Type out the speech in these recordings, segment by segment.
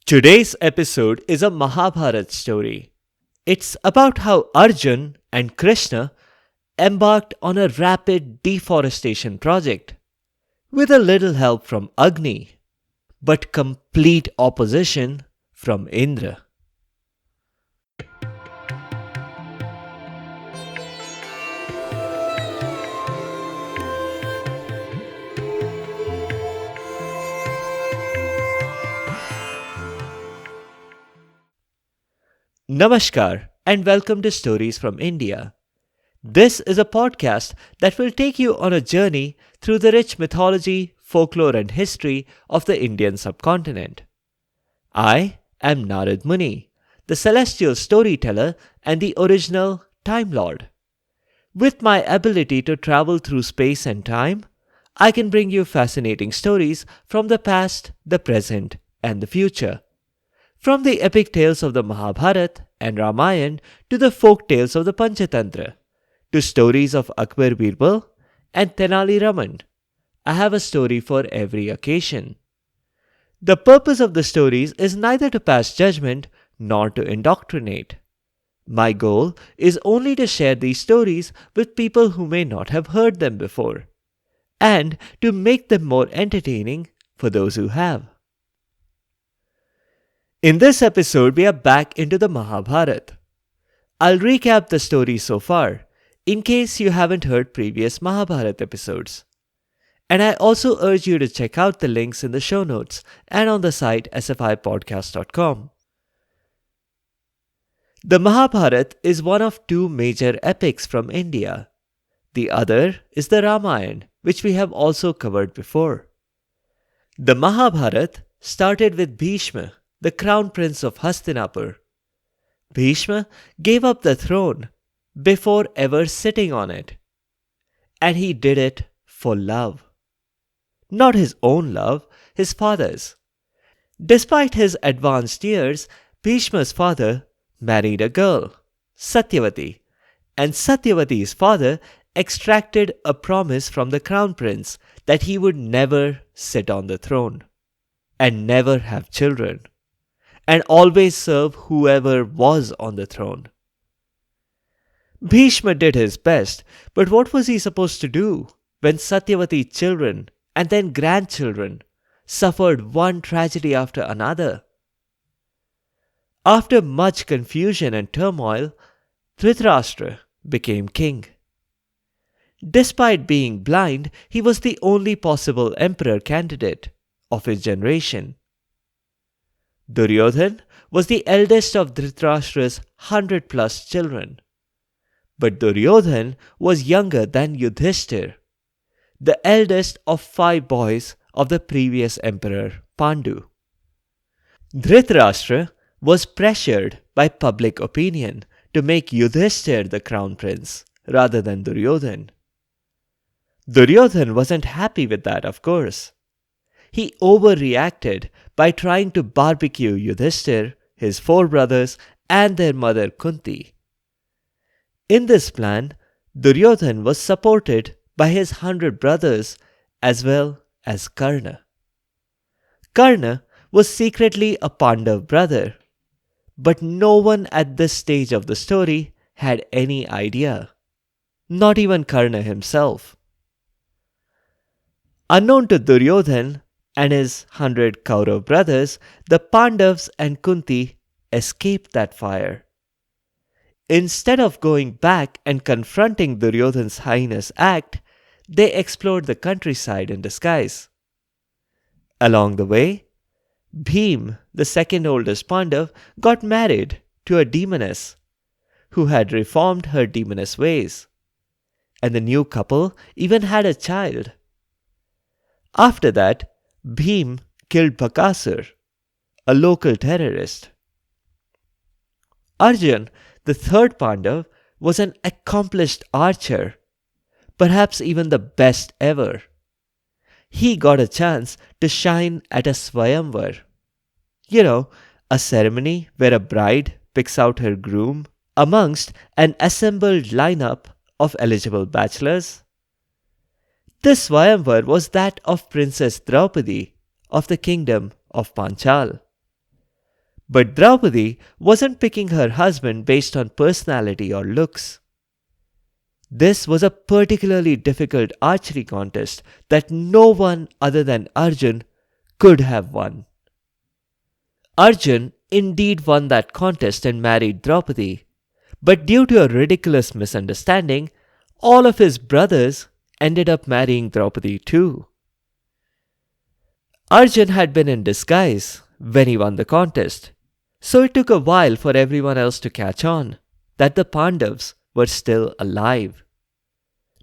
Today's episode is a Mahabharata story. It's about how Arjun and Krishna embarked on a rapid deforestation project with a little help from Agni, but complete opposition from Indra. Namaskar and welcome to Stories from India. This is a podcast that will take you on a journey through the rich mythology, folklore, and history of the Indian subcontinent. I am Narada Muni, the celestial storyteller and the original Time Lord. With my ability to travel through space and time, I can bring you fascinating stories from the past, the present, and the future. From the epic tales of the Mahabharata and Ramayana to the folk tales of the Panchatantra, to stories of Akbar Birbal and Tenali Raman, I have a story for every occasion. The purpose of the stories is neither to pass judgment nor to indoctrinate. My goal is only to share these stories with people who may not have heard them before, and to make them more entertaining for those who have. In this episode, we are back into the Mahabharata. I'll recap the story so far, in case you haven't heard previous Mahabharata episodes. And I also urge you to check out the links in the show notes and on the site sfipodcast.com. The Mahabharata is one of two major epics from India. The other is the Ramayana, which we have also covered before. The Mahabharata started with Bhishma, the crown prince of Hastinapur. Bhishma gave up the throne before ever sitting on it. And he did it for love. Not his own love, his father's. Despite his advanced years, Bhishma's father married a girl, Satyavati, and Satyavati's father extracted a promise from the crown prince that he would never sit on the throne and never have children, and always serve whoever was on the throne. Bhishma did his best, but what was he supposed to do when Satyavati's children and then grandchildren suffered one tragedy after another? After much confusion and turmoil, Dhritarashtra became king. Despite being blind, he was the only possible emperor candidate of his generation. Duryodhan was the eldest of Dhritarashtra's 100+ children. But Duryodhan was younger than Yudhishthir, the eldest of 5 boys of the previous emperor Pandu. Dhritarashtra was pressured by public opinion to make Yudhishthir the crown prince rather than Duryodhan. Duryodhan wasn't happy with that, of course. He overreacted by trying to barbecue Yudhishthir, his 4 brothers, and their mother Kunti. In this plan, Duryodhan was supported by his 100 brothers as well as Karna. Karna was secretly a Pandav brother, but no one at this stage of the story had any idea, not even Karna himself. Unknown to Duryodhan and his 100 Kaurav brothers, the Pandavas and Kunti escaped that fire. Instead of going back and confronting Duryodhan's heinous act, they explored the countryside in disguise. Along the way, Bhim, the second oldest Pandav, got married to a demoness who had reformed her demoness ways, and the new couple even had a child. After that, Bhim killed Bakasur, a local terrorist. Arjun, the third Pandav, was an accomplished archer, perhaps even the best ever. He got a chance to shine at a Swayamvar. A ceremony where a bride picks out her groom amongst an assembled lineup of eligible bachelors. This Swayamvar was that of Princess Draupadi of the kingdom of Panchal. But Draupadi wasn't picking her husband based on personality or looks. This was a particularly difficult archery contest that no one other than Arjun could have won. Arjun indeed won that contest and married Draupadi, but due to a ridiculous misunderstanding, all of his brothers ended up marrying Draupadi too. Arjun had been in disguise when he won the contest, so it took a while for everyone else to catch on that the Pandavas were still alive.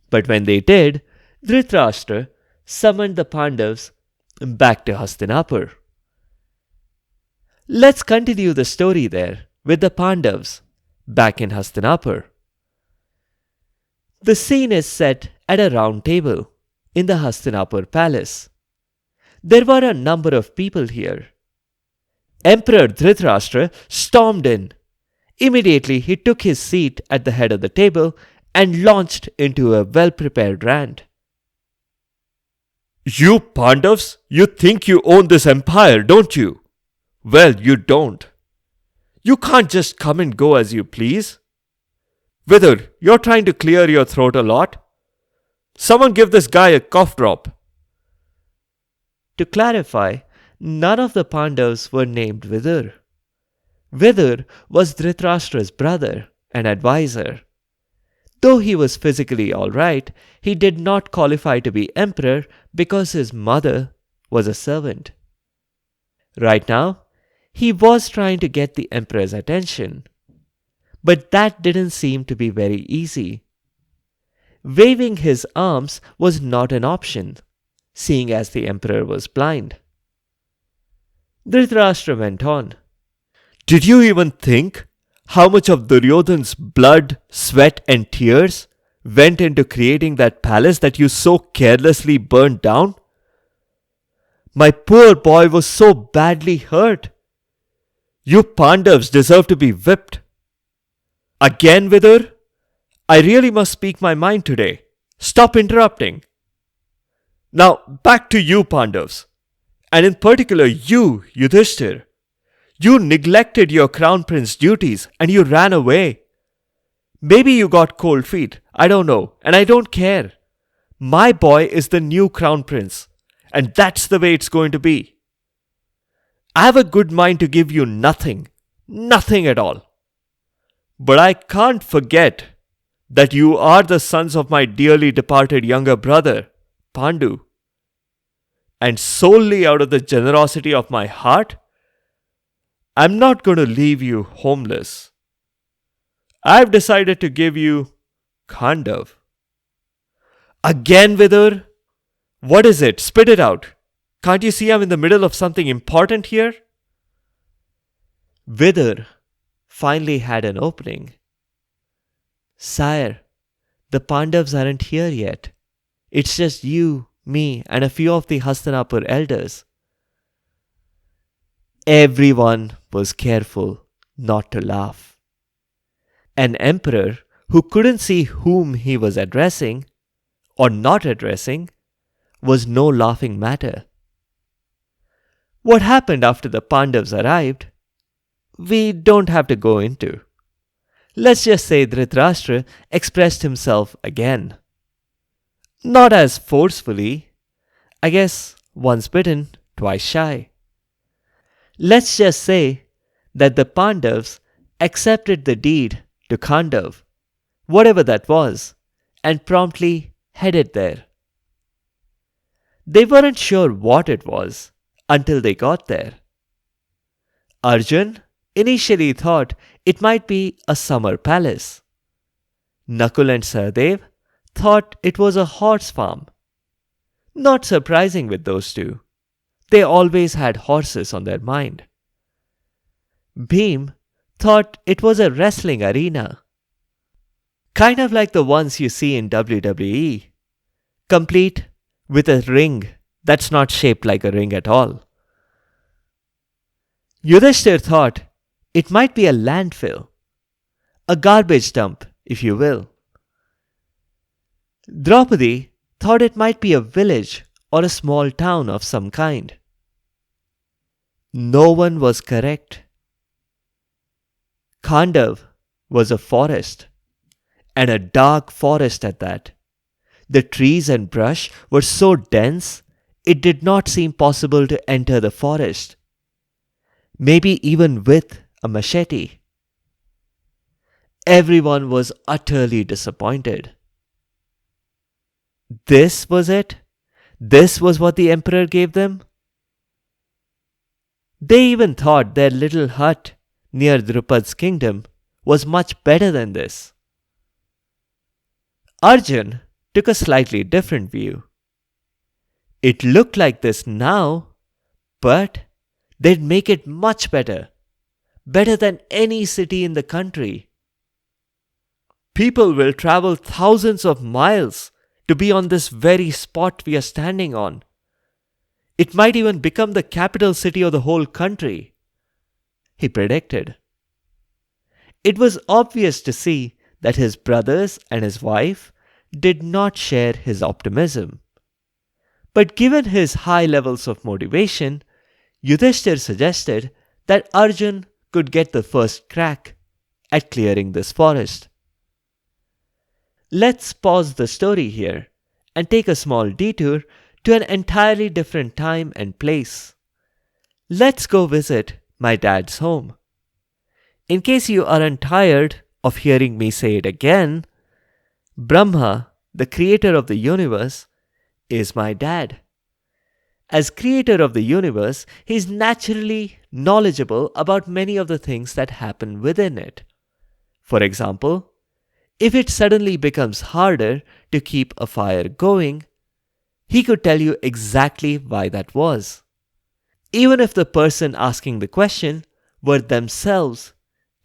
But when they did, Dhritarashtra summoned the Pandavas back to Hastinapur. Let's continue the story there with the Pandavas back in Hastinapur. The scene is set at a round table in the Hastinapur palace. There were a number of people here. Emperor Dhritarashtra stormed in. Immediately he took his seat at the head of the table and launched into a well-prepared rant. You Pandavas, you think you own this empire, don't you? Well, you don't. You can't just come and go as you please. Whether you're trying to clear your throat a lot? Someone give this guy a cough drop. To clarify, none of the Pandavas were named Vidur. Vidur was Dhritarashtra's brother and advisor. Though he was physically alright, he did not qualify to be emperor because his mother was a servant. Right now, he was trying to get the emperor's attention. But that didn't seem to be very easy. Waving his arms was not an option, seeing as the emperor was blind. Dhritarashtra went on. Did you even think how much of Duryodhan's blood, sweat and tears went into creating that palace that you so carelessly burned down? My poor boy was so badly hurt. You Pandavas deserve to be whipped. Again, Vidur? I really must speak my mind today. Stop interrupting. Now, back to you Pandavas, and in particular you, Yudhishthir. You neglected your crown prince duties and you ran away. Maybe you got cold feet, I don't know, and I don't care. My boy is the new crown prince, and that's the way it's going to be. I have a good mind to give you nothing at all. But I can't forget that you are the sons of my dearly departed younger brother, Pandu. And solely out of the generosity of my heart, I'm not going to leave you homeless. I've decided to give you Khandava. Again, Vidur? What is it? Spit it out. Can't you see I'm in the middle of something important here? Vidur finally had an opening. Sire, the Pandavas aren't here yet. It's just you, me, and a few of the Hastinapur elders. Everyone was careful not to laugh. An emperor who couldn't see whom he was addressing or not addressing was no laughing matter. What happened after the Pandavas arrived, we don't have to go into. Let's just say Dhritarashtra expressed himself again. Not as forcefully. I guess once bitten, twice shy. Let's just say that the Pandavas accepted the deed to Khandava, whatever that was, and promptly headed there. They weren't sure what it was until they got there. Arjun initially thought it might be a summer palace. Nakul and Sahadev thought it was a horse farm. Not surprising with those two. They always had horses on their mind. Bhim thought it was a wrestling arena. Kind of like the ones you see in WWE. Complete with a ring that's not shaped like a ring at all. Yudhishthir thought it might be a landfill. A garbage dump, if you will. Draupadi thought it might be a village or a small town of some kind. No one was correct. Khandav was a forest, and a dark forest at that. The trees and brush were so dense it did not seem possible to enter the forest, maybe even with a machete. Everyone was utterly disappointed. This was it? This was what the emperor gave them? They even thought their little hut near Drupad's kingdom was much better than this. Arjun took a slightly different view. It looked like this now, but they'd make it much better, better than any city in the country. People will travel thousands of miles to be on this very spot we are standing on. It might even become the capital city of the whole country, he predicted. It was obvious to see that his brothers and his wife did not share his optimism. But given his high levels of motivation, Yudhishthir suggested that Arjun could get the first crack at clearing this forest. Let's pause the story here and take a small detour to an entirely different time and place. Let's go visit my dad's home. In case you aren't tired of hearing me say it again, Brahma, the creator of the universe, is my dad. As creator of the universe, he is naturally knowledgeable about many of the things that happen within it. For example, if it suddenly becomes harder to keep a fire going, he could tell you exactly why that was, even if the person asking the question were themselves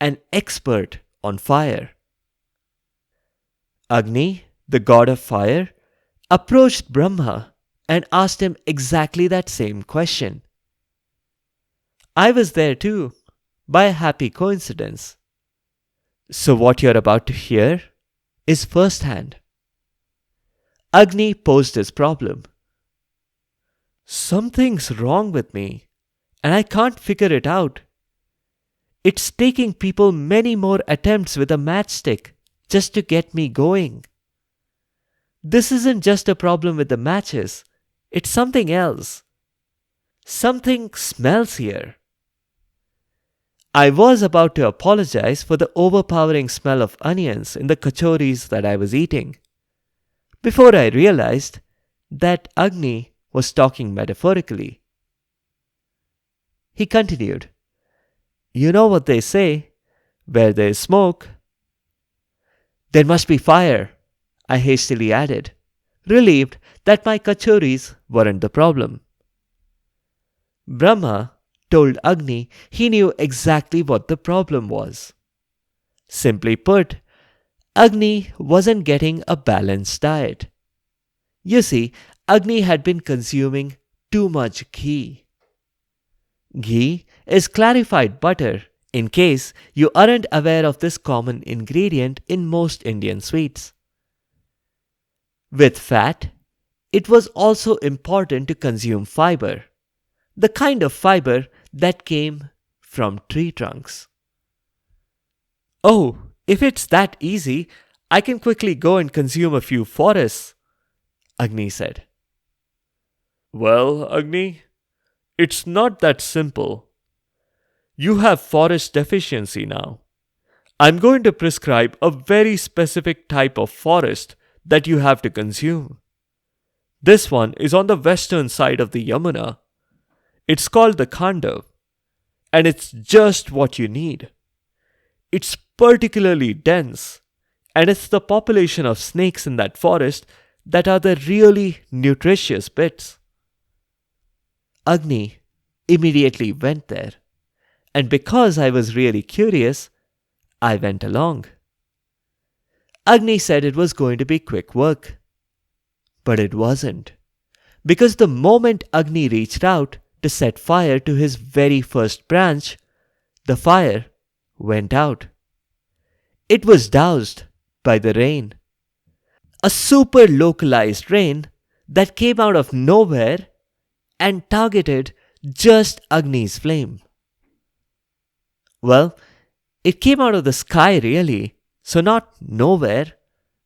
an expert on fire. Agni, the god of fire, approached Brahma and asked him exactly that same question. I was there too, by a happy coincidence. So what you're about to hear is firsthand. Agni posed his problem. Something's wrong with me, and I can't figure it out. It's taking people many more attempts with a matchstick just to get me going. This isn't just a problem with the matches, it's something else. Something smells here. I was about to apologize for the overpowering smell of onions in the kachoris that I was eating, before I realized that Agni was talking metaphorically. He continued, You know what they say, where there is smoke, there must be fire, I hastily added, relieved that my kachoris weren't the problem. Brahma told Agni he knew exactly what the problem was. Simply put, Agni wasn't getting a balanced diet. You see, Agni had been consuming too much ghee. Ghee is clarified butter, in case you aren't aware of this common ingredient in most Indian sweets. With fat, it was also important to consume fiber, the kind of fiber that came from tree trunks. Oh, if it's that easy, I can quickly go and consume a few forests, Agni said. Well, Agni, it's not that simple. You have forest deficiency now. I'm going to prescribe a very specific type of forest that you have to consume. This one is on the western side of the Yamuna. It's called the Khandava, and it's just what you need. It's particularly dense, and it's the population of snakes in that forest that are the really nutritious bits. Agni immediately went there, and because I was really curious, I went along. Agni said it was going to be quick work. But it wasn't, because the moment Agni reached out to set fire to his very first branch, the fire went out. It was doused by the rain. A super localized rain that came out of nowhere and targeted just Agni's flame. Well, It came out of the sky, really, so not nowhere.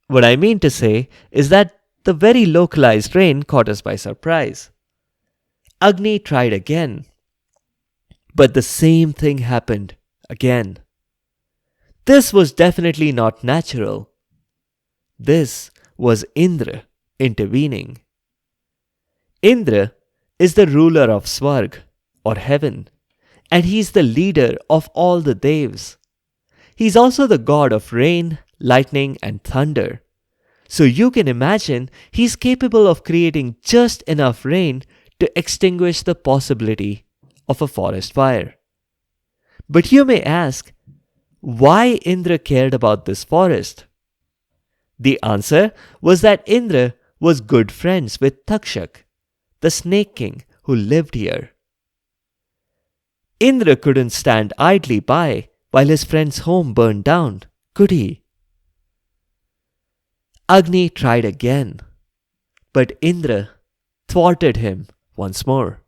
What I mean to say is that the very localized rain caught us by surprise. Agni tried again, but the same thing happened again. This was definitely not natural. This was Indra intervening. Indra is the ruler of Swarg, or heaven, and he's the leader of all the Devs. He's also the god of rain, lightning, and thunder. So you can imagine he's capable of creating just enough rain to extinguish the possibility of a forest fire. But you may ask, why Indra cared about this forest? The answer was that Indra was good friends with Takshak, the snake king who lived here. Indra couldn't stand idly by while his friend's home burned down, could he? Agni tried again, but Indra thwarted him once more.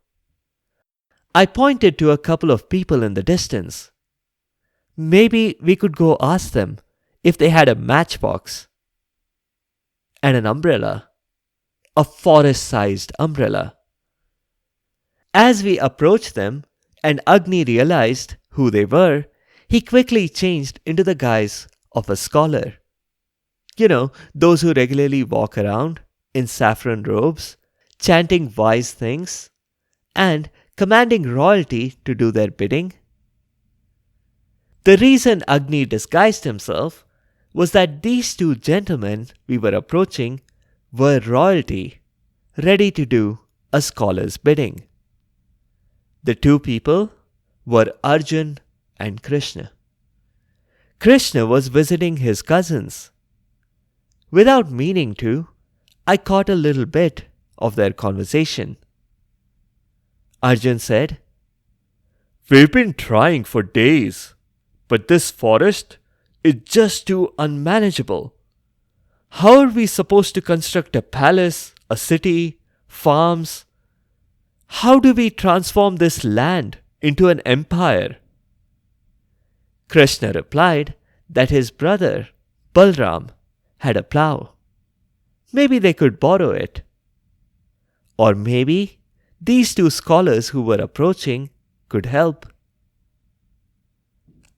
I pointed to a couple of people in the distance. Maybe we could go ask them if they had a matchbox and an umbrella, a forest-sized umbrella. As we approached them and Agni realized who they were, he quickly changed into the guise of a scholar. You know, those who regularly walk around in saffron robes, chanting wise things, and commanding royalty to do their bidding. The reason Agni disguised himself was that these two gentlemen we were approaching were royalty, ready to do a scholar's bidding. The two people were Arjun and Krishna. Krishna was visiting his cousins. Without meaning to, I caught a little bit of their conversation. Arjun said, "We've been trying for days, but this forest is just too unmanageable. How are we supposed to construct a palace, a city, farms? How do we transform this land into an empire?" Krishna replied that his brother, Balram, had a plough. Maybe they could borrow it. Or maybe these two scholars who were approaching could help.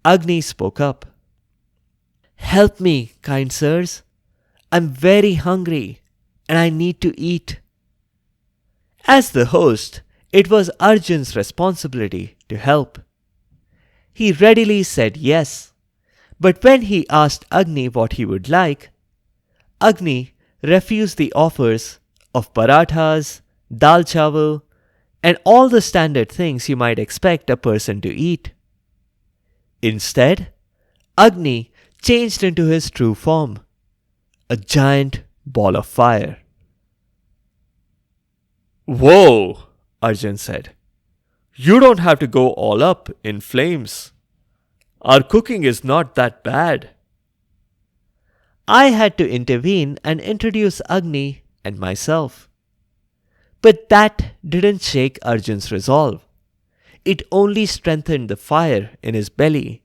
Agni spoke up. "Help me, kind sirs. I'm very hungry and I need to eat." As the host, it was Arjun's responsibility to help. He readily said yes, but when he asked Agni what he would like, Agni refused the offers of parathas, dal chawal, and all the standard things you might expect a person to eat. Instead, Agni changed into his true form, a giant ball of fire. "Whoa," Arjun said. "You don't have to go all up in flames. Our cooking is not that bad." I had to intervene and introduce Agni and myself. But that didn't shake Arjun's resolve. It only strengthened the fire in his belly.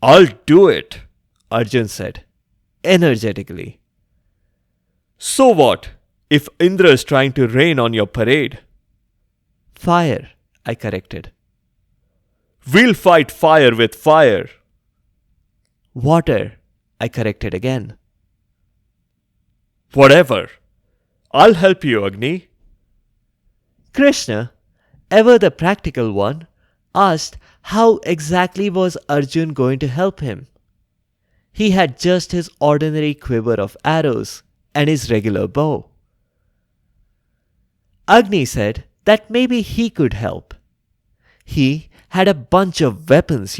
"I'll do it," Arjun said, energetically. "So what if Indra is trying to rain on your parade?" "Fire," I corrected. "We'll fight fire with fire." "Water," I corrected again. "Whatever. I'll help you, Agni." Krishna, ever the practical one, asked how exactly was Arjun going to help him. He had just his ordinary quiver of arrows and his regular bow. Agni said that maybe he could help. He had a bunch of weapons,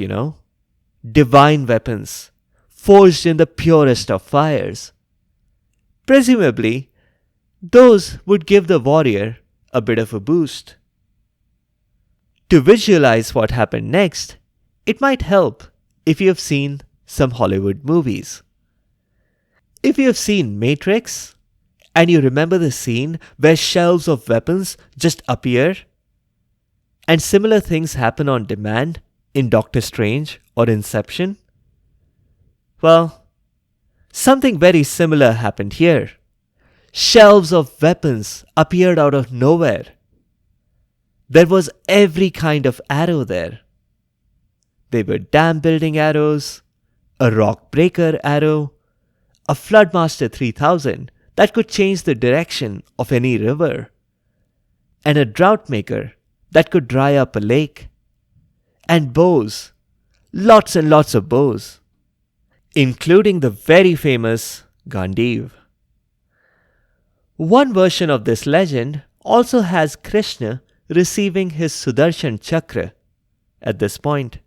divine weapons, forged in the purest of fires. Presumably, those would give the warrior a bit of a boost. To visualize what happened next, it might help if you have seen some Hollywood movies. If you have seen Matrix, and you remember the scene where shelves of weapons just appear, and similar things happen on demand in Doctor Strange or Inception? Well, something very similar happened here. Shelves of weapons appeared out of nowhere. There was every kind of arrow there. They were dam building arrows, a rock breaker arrow, a Floodmaster 3000 that could change the direction of any river, and a drought maker that could dry up a lake, and bows, lots and lots of bows, including the very famous Gandiv. One version of this legend also has Krishna receiving his Sudarshan Chakra at this point.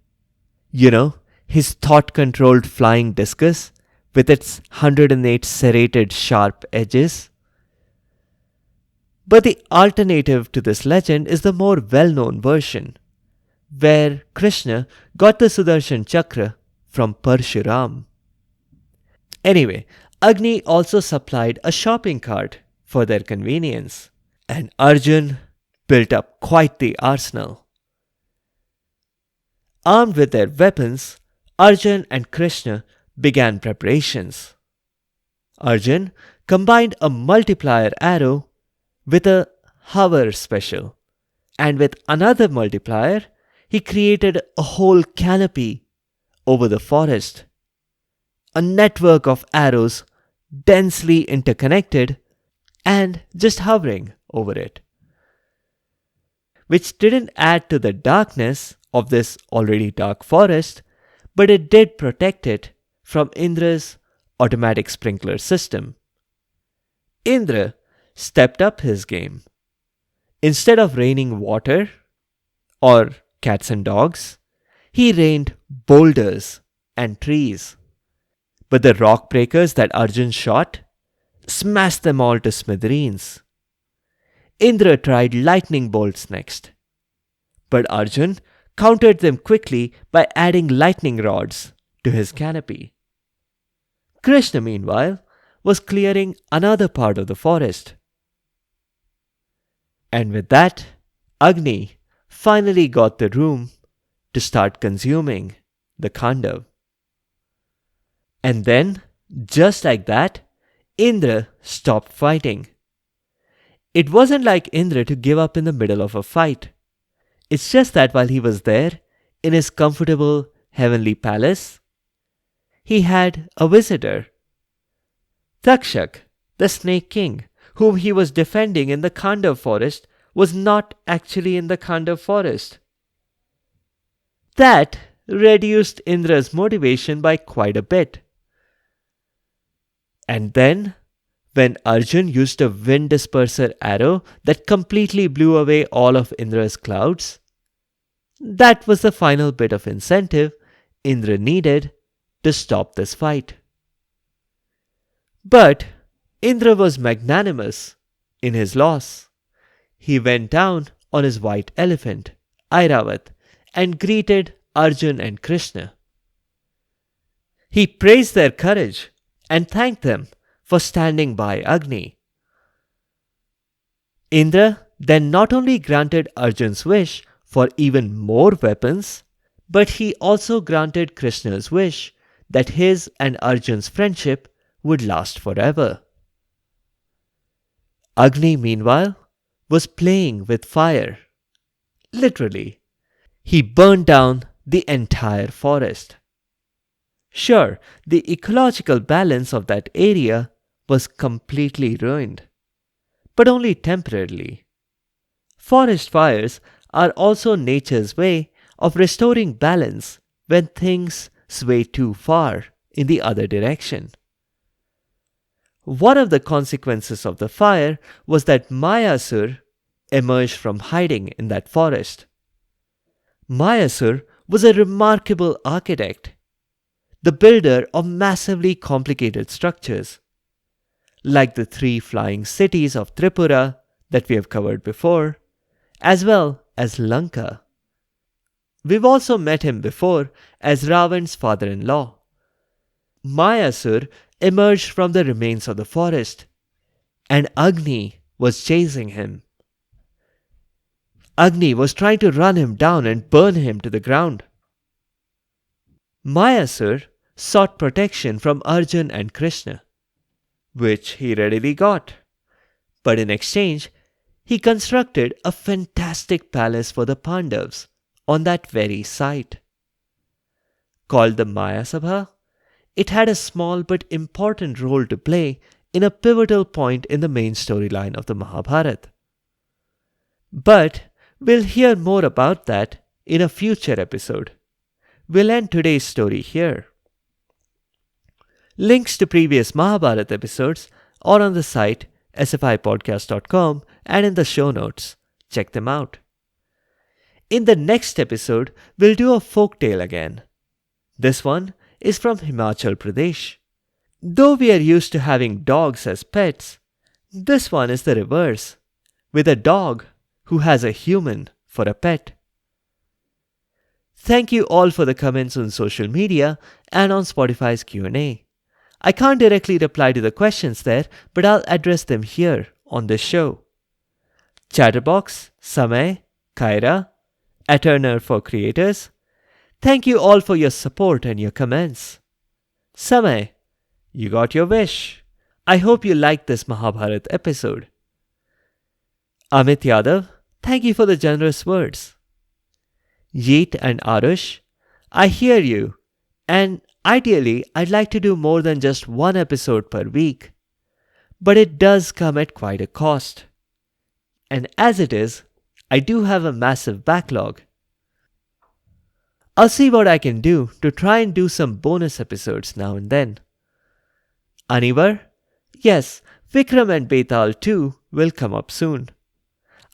You know, his thought controlled flying discus with its 108 serrated sharp edges. But the alternative to this legend is the more well known version, where Krishna got the Sudarshan Chakra from Parshuram. Anyway, Agni also supplied a shopping cart for their convenience, and Arjun built up quite the arsenal. Armed with their weapons, Arjun and Krishna began preparations. Arjun combined a multiplier arrow with a hover special, and with another multiplier, he created a whole canopy over the forest. A network of arrows densely interconnected and just hovering over it, which didn't add to the darkness of this already dark forest, but it did protect it from Indra's automatic sprinkler system. Indra stepped up his game. Instead of raining water or cats and dogs, he rained boulders and trees. But the rock breakers that Arjun shot smashed them all to smithereens. Indra tried lightning bolts next, but Arjun countered them quickly by adding lightning rods to his canopy. Krishna, meanwhile, was clearing another part of the forest. And with that, Agni finally got the room to start consuming the Khandava. And then, just like that, Indra stopped fighting. It wasn't like Indra to give up in the middle of a fight. It's just that while he was there, in his comfortable heavenly palace, he had a visitor. Takshak, the snake king, whom he was defending in the Khandava forest, was not actually in the Khandava forest. That reduced Indra's motivation by quite a bit. And then, when Arjun used a wind disperser arrow that completely blew away all of Indra's clouds, that was the final bit of incentive Indra needed to stop this fight. But Indra was magnanimous in his loss. He went down on his white elephant, Airavat, and greeted Arjun and Krishna. He praised their courage and thanked them for standing by Agni. Indra then not only granted Arjun's wish for even more weapons, but he also granted Krishna's wish that his and Arjun's friendship would last forever. Agni, meanwhile, was playing with fire. Literally, he burned down the entire forest. Sure, the ecological balance of that area was completely ruined, but only temporarily. Forest fires are also nature's way of restoring balance when things sway too far in the other direction. One of the consequences of the fire was that Mayasur emerged from hiding in that forest. Mayasur was a remarkable architect, the builder of massively complicated structures, like the 3 flying cities of Tripura that we have covered before, as well as Lanka. We've also met him before as Ravan's father-in-law. Mayasur emerged from the remains of the forest, and Agni was chasing him. Agni was trying to run him down and burn him to the ground. Mayasur sought protection from Arjun and Krishna, which he readily got. But in exchange, he constructed a fantastic palace for the Pandavas on that very site. Called the Maya Sabha, it had a small but important role to play in a pivotal point in the main storyline of the Mahabharata. But we'll hear more about that in a future episode. We'll end today's story here. Links to previous Mahabharata episodes are on the site sfipodcast.com and in the show notes. Check them out. In the next episode, we'll do a folk tale again. This one is from Himachal Pradesh. Though we are used to having dogs as pets, this one is the reverse, with a dog who has a human for a pet. Thank you all for the comments on social media and on Spotify's Q&A. I can't directly reply to the questions there, but I'll address them here on this show. Chatterbox, Samay, Kaira, Eterner for Creators, thank you all for your support and your comments. Samay, you got your wish. I hope you liked this Mahabharata episode. Amit Yadav, thank you for the generous words. Yeet and Arush, I hear you, and ideally, I'd like to do more than just one episode per week. But it does come at quite a cost. And as it is, I do have a massive backlog. I'll see what I can do to try and do some bonus episodes now and then. Anivar, yes, Vikram and Betal too will come up soon.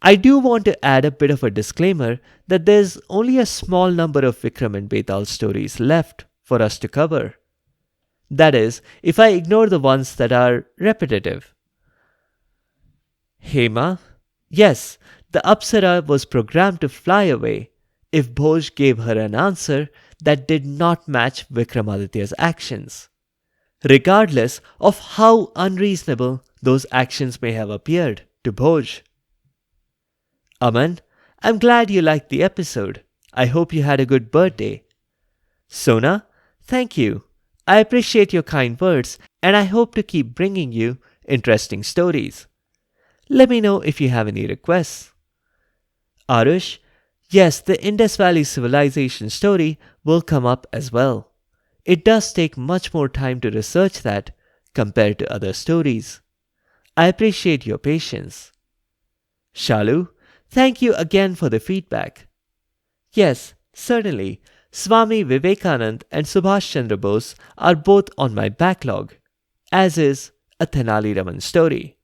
I do want to add a bit of a disclaimer that there's only a small number of Vikram and Betal stories left for us to cover. That is, if I ignore the ones that are repetitive. Hema, yes, the Apsara was programmed to fly away if Bhoj gave her an answer that did not match Vikramaditya's actions, regardless of how unreasonable those actions may have appeared to Bhoj. Aman, I'm glad you liked the episode. I hope you had a good birthday. Sona, thank you. I appreciate your kind words and I hope to keep bringing you interesting stories. Let me know if you have any requests. Arush, yes, the Indus Valley civilization story will come up as well. It does take much more time to research that compared to other stories. I appreciate your patience. Shalu, thank you again for the feedback. Yes, certainly, Swami Vivekanand and Subhash Chandra Bose are both on my backlog, as is a Thenali Raman story.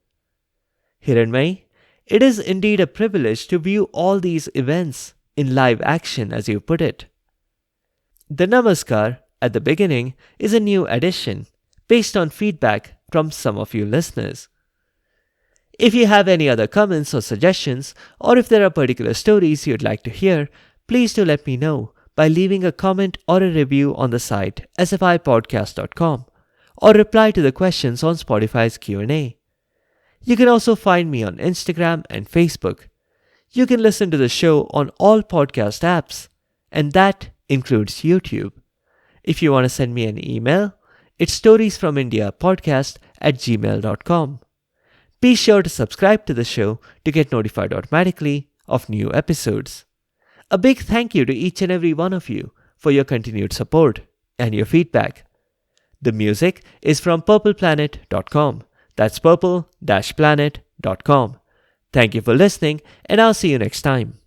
Hiranmai, it is indeed a privilege to view all these events in live action, as you put it. The Namaskar at the beginning is a new addition based on feedback from some of you listeners. If you have any other comments or suggestions, or if there are particular stories you'd like to hear, please do let me know by leaving a comment or a review on the site sfipodcast.com or reply to the questions on Spotify's Q&A. You can also find me on Instagram and Facebook. You can listen to the show on all podcast apps, and that includes YouTube. If you want to send me an email, it's storiesfromindiapodcast@gmail.com. Be sure to subscribe to the show to get notified automatically of new episodes. A big thank you to each and every one of you for your continued support and your feedback. The music is from purpleplanet.com. That's purple-planet.com. Thank you for listening, and I'll see you next time.